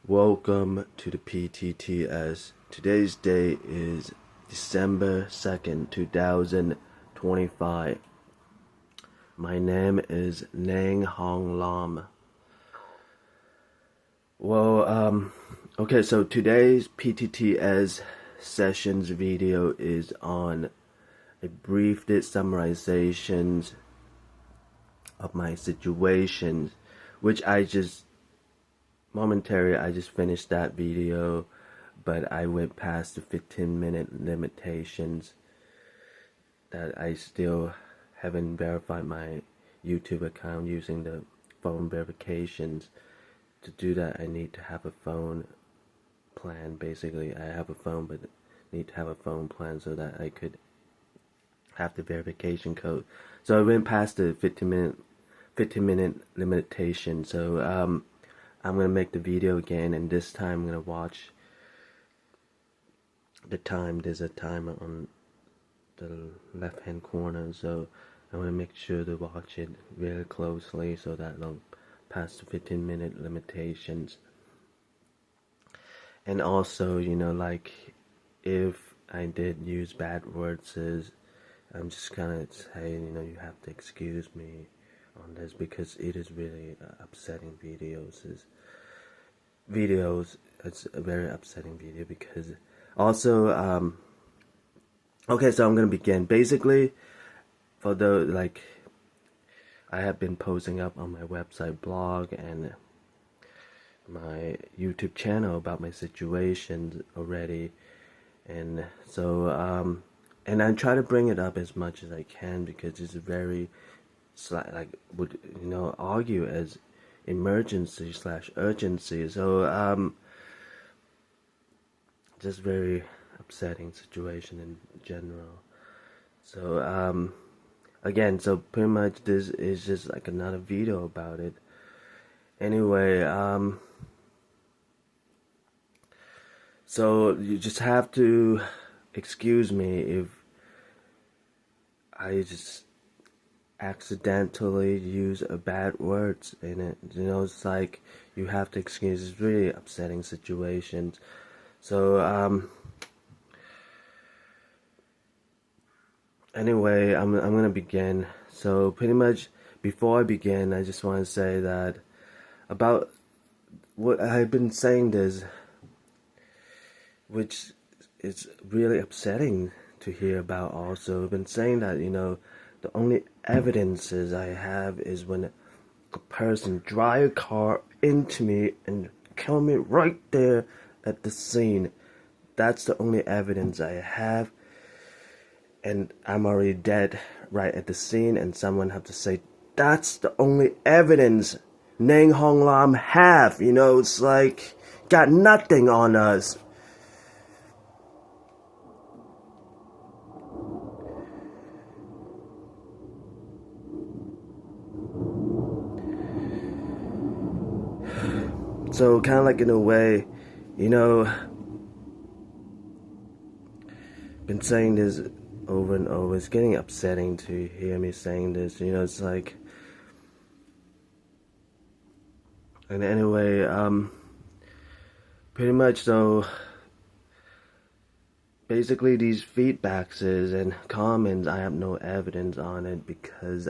Welcome to the PTTS. Today's date is December 2nd, 2025. My name is Nang Hong Lam. Okay, so today's PTTS sessions video is on a brief summarization of my situations, which I just finished that video, but I went past the 15-minute limitations that I still haven't verified my YouTube account using the phone verifications. To do that, I need to have a phone plan. Basically, I have a phone, but need to have a phone plan so that I could have the verification code. So I went past the 15-minute limitation. So I'm gonna make the video again, and this time I'm gonna watch the time. There's a timer on the left hand corner, so I'm gonna make sure to watch it very closely so that I'll pass the 15-minute limitations. And also, like, if I did use bad words, I'm just gonna say, you have to excuse me on this because it is really upsetting videos. It's a very upsetting video because also okay, so I'm gonna begin. Basically, for the I have been posting up on my website, blog, and my YouTube channel about my situations already, and so and I try to bring it up as much as I can because it's very would argue as emergency/urgency. So just very upsetting situation in general. So again, so pretty much this is just like another video about it. Anyway, so you just have to excuse me if I just accidentally use a bad words in it. It's like you have to excuse. It's really upsetting situations. So anyway, I'm gonna begin. So pretty much before I begin, I just want to say that about what I've been saying this, which is really upsetting to hear about. Also, I've been saying that the only evidences I have is when a person drive a car into me and kill me right there at the scene. That's the only evidence I have, and I'm already dead right at the scene, and someone have to say that's the only evidence Nang Hong Lam have. It's like got nothing on us. So kind of like in a way, been saying this over and over. It's getting upsetting to hear me saying this. It's like, and anyway, pretty much so. Basically, these feedbacks and comments, I have no evidence on it because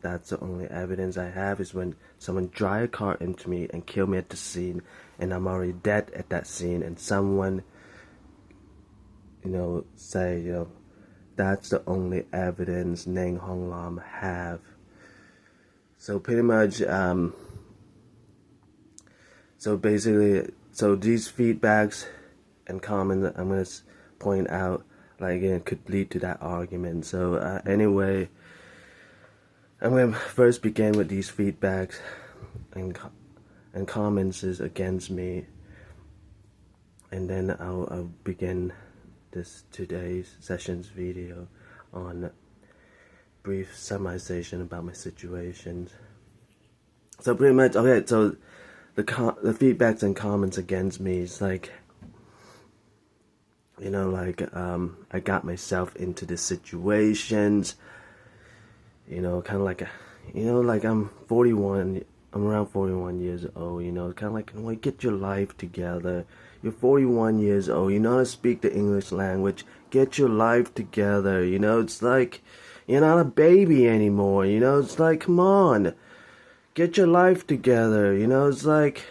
that's the only evidence I have is when someone drive a car into me and kill me at the scene, and I'm already dead at that scene, and someone, say, that's the only evidence Nang Hong Lam have. So pretty much, so basically, so these feedbacks and comments I'm gonna point out, could lead to that argument. So anyway, I'm going to first begin with these feedbacks and comments is against me, and then I'll begin today's sessions video on brief summarization about my situations. So pretty much, okay, so the feedbacks and comments against me is like, I got myself into the situations, kind of like I'm 41 I'm around 41 years old, kind of like, get your life together. You're 41 years old, you know how to speak the English language. Get your life together, it's like, you're not a baby anymore, it's like, come on. Get your life together, it's like,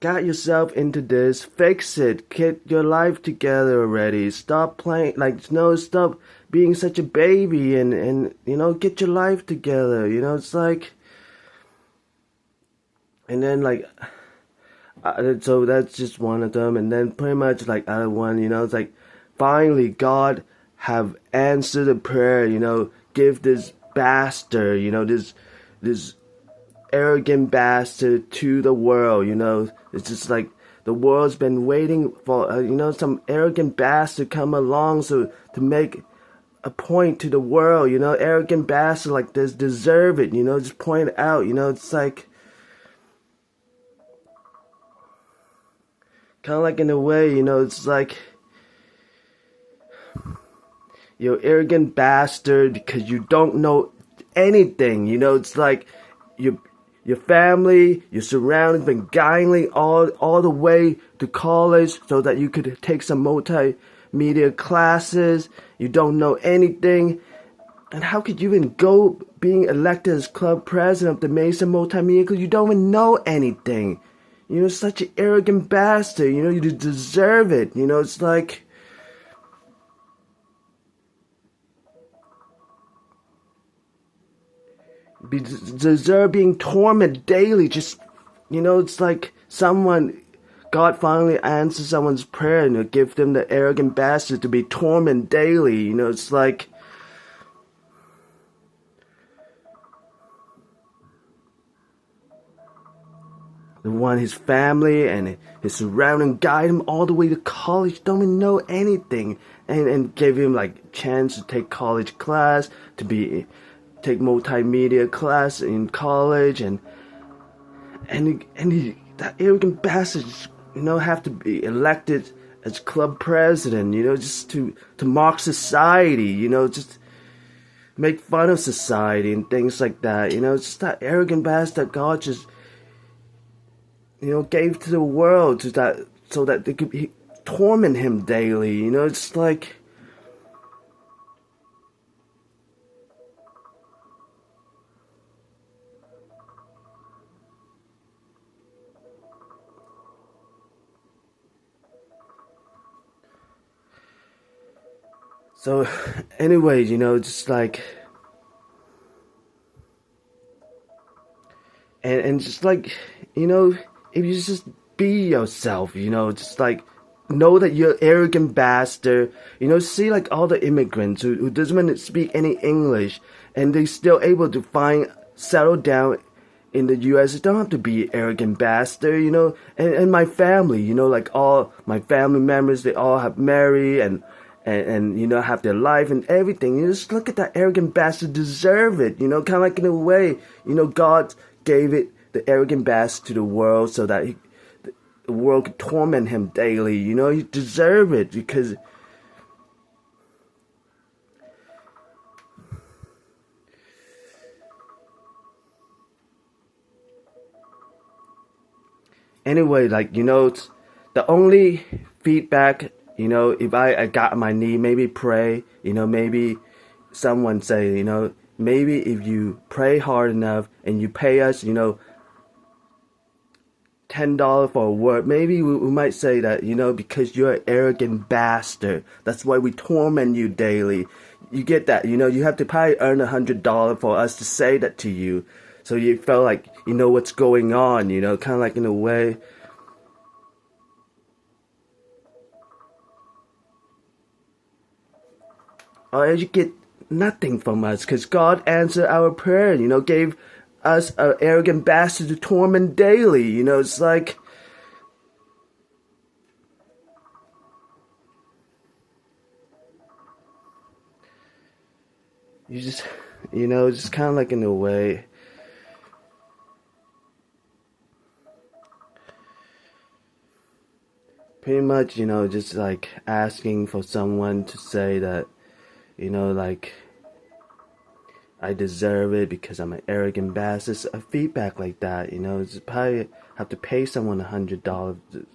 got yourself into this, fix it, get your life together already. Stop playing, like, no, stop being such a baby and get your life together, it's like, and then, like, so that's just one of them, and then pretty much, like, other one, it's like, finally, God have answered the prayer, give this bastard, this arrogant bastard to the world, it's just like the world's been waiting for, some arrogant bastard come along so to make a point to the world, arrogant bastard like this deserve it, just point it out, it's like, kind of like in a way, it's like, you arrogant bastard because you don't know anything, it's like, your family, your surroundings been guiding all the way to college so that you could take some multimedia classes. You don't know anything. And how could you even go being elected as club president of the Mesa Multimedia because you don't even know anything? Such an arrogant bastard. You deserve it. It's like, deserve being tormented daily. Just, it's like God finally answers someone's prayer and give them the arrogant bastard to be tormented daily. It's like, the one his family and his surrounding guide him all the way to college, don't even know anything, and gave him like chance to take college class, take multimedia class in college, and that arrogant bastard, have to be elected as club president, just to mock society, just make fun of society and things like that, it's just that arrogant bastard that God just, gave to the world so that they could torment him daily, it's like, so anyways, just like, and just like, if you just be yourself, just like, know that you're an arrogant bastard, see like all the immigrants who doesn't want to speak any English and they still able to settle down in the US. It don't have to be arrogant bastard, and my family, like all my family members, they all have married and have their life and everything. Just look at that arrogant bastard, deserve it, kind of like in a way, God gave the arrogant bastard to the world so that the world could torment him daily, he deserve it because anyway, like, the only feedback, if I got on my knee, maybe pray, maybe someone say, maybe if you pray hard enough and you pay us, $10 for a word, maybe we might say that, because you're an arrogant bastard. That's why we torment you daily. You get that, you have to probably earn $100 for us to say that to you. So you feel like you know what's going on, kind of like in a way. Or you get nothing from us because God answered our prayer, gave us an arrogant bastard to torment daily, it's like, you just, just kind of like in a way. Pretty much, just like asking for someone to say that, like, I deserve it because I'm an arrogant bastard. A feedback like that, it's probably have to pay someone $100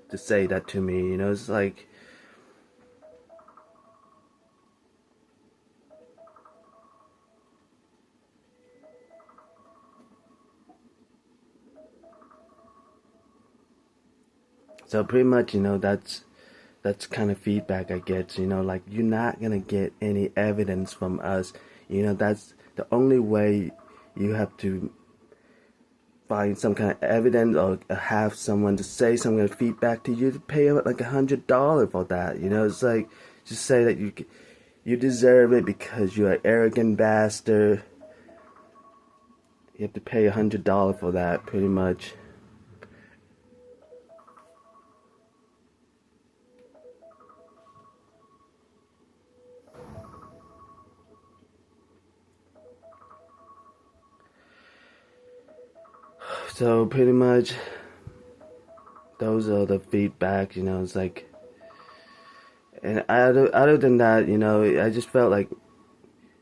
to say that to me. It's like, so pretty much, that's kind of feedback I get. Like, you're not gonna get any evidence from us. That's the only way. You have to find some kind of evidence or have someone to say some kind of feedback to you, to pay like $100 for that. It's like, just say that you deserve it because you're an arrogant bastard. You have to pay $100 for that, pretty much. So pretty much, those are the feedback. It's like, and other than that, I just felt like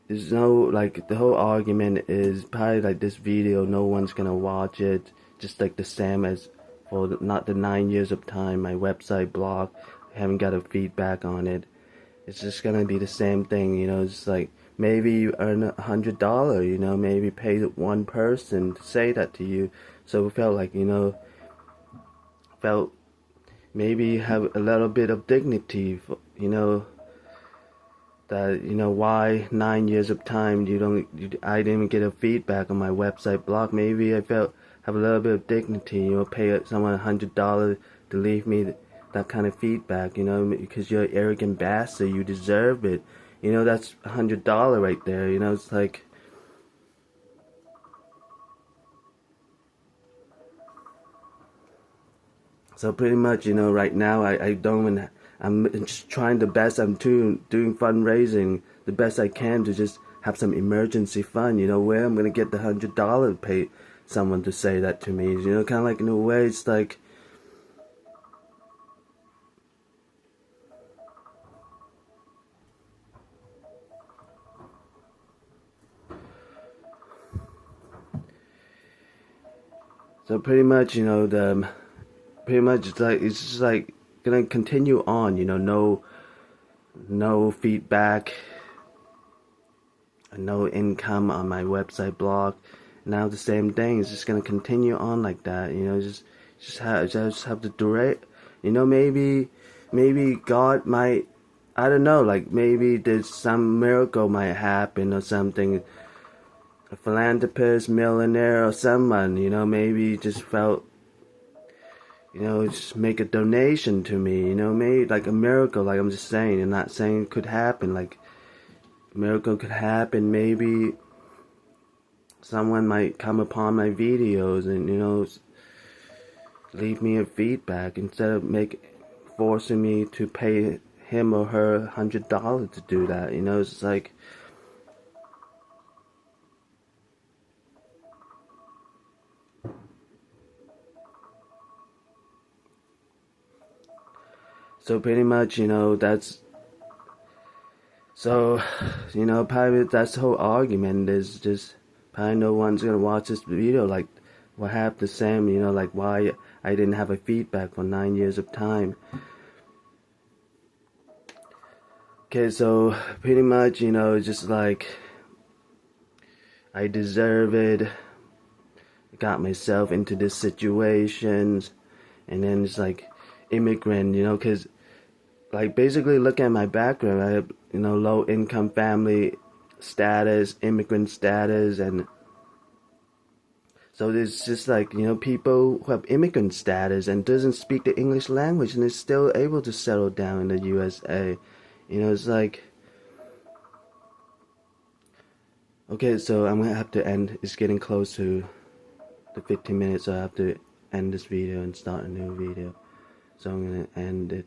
there's no, like, the whole argument is probably like this video, no one's gonna watch it, just like the same as for not the 9 years of time, my website blog, I haven't got a feedback on it. It's just gonna be the same thing. It's like, maybe you earn $100, maybe pay one person to say that to you. So it felt like, felt maybe have a little bit of dignity, that, why 9 years of time I didn't get a feedback on my website blog. Maybe I felt have a little bit of dignity, pay someone $100 to leave me that kind of feedback, because you're an arrogant bastard, you deserve it. That's $100 right there. It's like, so pretty much, right now I don't even, I'm just trying the best. I'm doing fundraising the best I can to just have some emergency fund. Where I'm gonna get the $100 to pay someone to say that to me. Kind of like, in a way, it's like, so pretty much, it's just like gonna continue on. No feedback, no income on my website blog. Now the same thing is just gonna continue on like that. Just have to direct. Maybe God might, I don't know, like, maybe there's some miracle might happen or something. A philanthropist, millionaire, or someone, maybe just felt, just make a donation to me, maybe like a miracle, like I'm just saying, and not saying it could happen, like, a miracle could happen, maybe someone might come upon my videos and, leave me a feedback instead of forcing me to pay him or her $100 to do that, it's like, so pretty much, probably that's the whole argument is just, probably no one's gonna watch this video, like, what happened to Sam, like, why I didn't have a feedback for 9 years of time. Okay, so pretty much, just like, I deserve it, got myself into this situations, and then it's like, immigrant, because, like, basically look at my background. I have, low income family status, immigrant status, and so there's just like, people who have immigrant status and doesn't speak the English language and is still able to settle down in the USA. It's like, okay, so I'm gonna have to end. It's getting close to the 15 minutes, so I have to end this video and start a new video. So I'm gonna end it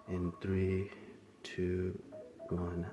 in 3, 2, 1.